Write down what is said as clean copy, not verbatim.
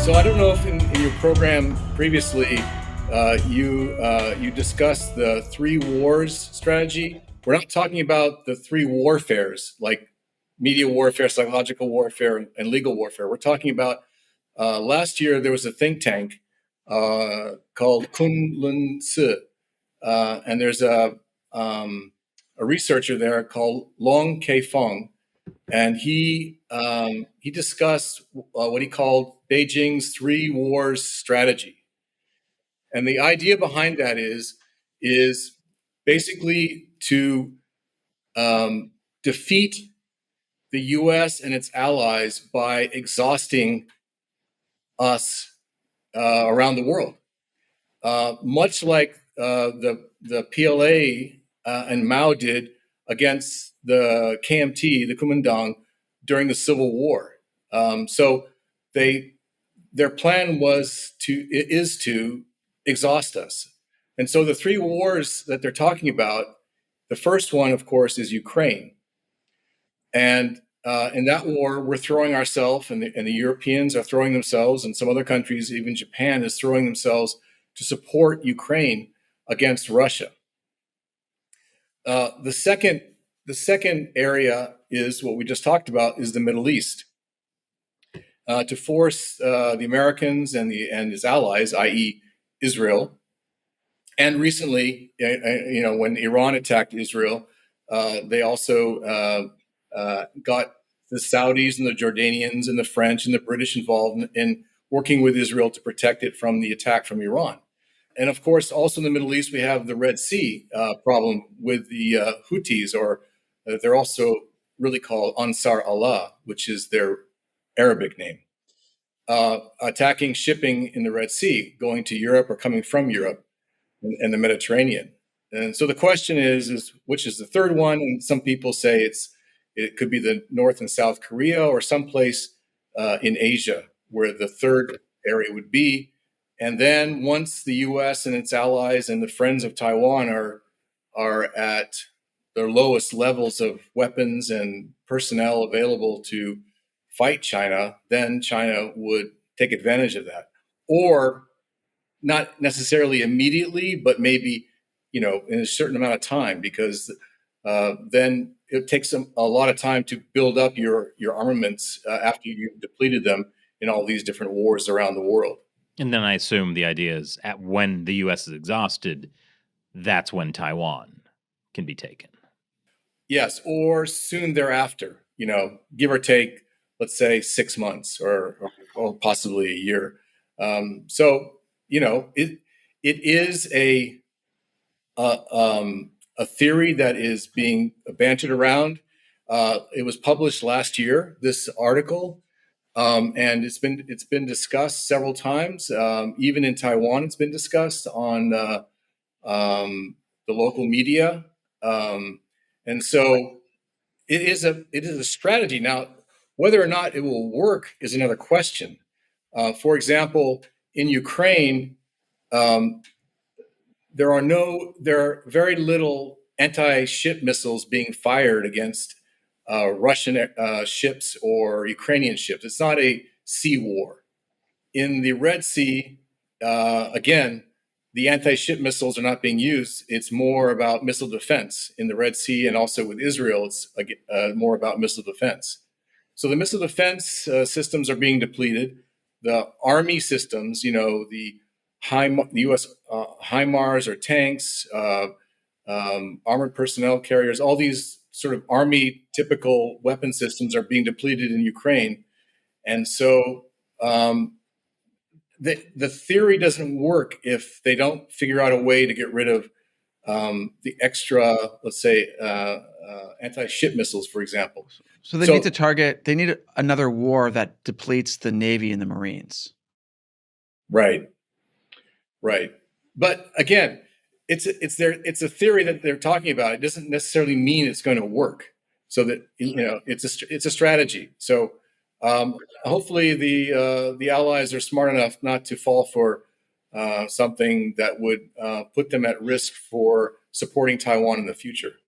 So I don't know if in your program previously you discussed the three wars strategy. We're not talking about the three warfares like media warfare, psychological warfare, and legal warfare. We're talking about last year there was a think tank called Kunlun Si, and there's a researcher there called Long K Fong, and he discussed what he called Beijing's three wars strategy. And the idea behind that is basically to defeat the U.S. and its allies by exhausting us around the world, much like the PLA and Mao did against the KMT, the Kuomintang, during the Civil War. So their plan is to exhaust us. And so the three wars that they're talking about, the first one, of course, is Ukraine. And in that war, we're throwing ourselves, and the Europeans are throwing themselves, and some other countries, even Japan, is throwing themselves to support Ukraine against Russia. The second area is what we just talked about, is the Middle East. To force the Americans and his allies, i.e., Israel, and recently, when Iran attacked Israel, they also got the Saudis and the Jordanians and the French and the British involved in working with Israel to protect it from the attack from Iran. And of course, also in the Middle East, we have the Red Sea problem with the Houthis, or they're also really called Ansar Allah, which is their Arabic name, attacking shipping in the Red Sea, going to Europe or coming from Europe and the Mediterranean. And so the question is which is the third one? And some people say it could be the North and South Korea or someplace in Asia where the third area would be. And then once the U.S. and its allies and the friends of Taiwan are at their lowest levels of weapons and personnel available to fight China, then China would take advantage of that. Or not necessarily immediately, but maybe, in a certain amount of time, because then it takes a lot of time to build up your armaments after you've depleted them in all these different wars around the world. And then I assume the idea is when the U.S. is exhausted, that's when Taiwan can be taken. Yes, or soon thereafter, give or take, let's say 6 months or possibly a year. So, it is a theory that is being bantered around. It was published last year, this article, and it's been discussed several times. Even in Taiwan, it's been discussed on the local media, and so it is a strategy. Now, whether or not it will work is another question. For example, in Ukraine, there are very little anti-ship missiles being fired against Russian ships or Ukrainian ships. It's not a sea war. In the Red Sea, again, the anti-ship missiles are not being used. It's more about missile defense. In the Red Sea and also with Israel, it's more about missile defense. So the missile defense systems are being depleted. The army systems, the U.S. HIMARS or tanks, armored personnel carriers, all these sort of army typical weapon systems are being depleted in Ukraine. And so the theory doesn't work if they don't figure out a way to get rid of the extra, let's say, anti-ship missiles, for example. So they need another war that depletes the Navy and the Marines. Right. But again, it's a theory that they're talking about. It doesn't necessarily mean it's going to work. So that it's a strategy. So hopefully the allies are smart enough not to fall for something that would put them at risk for supporting Taiwan in the future.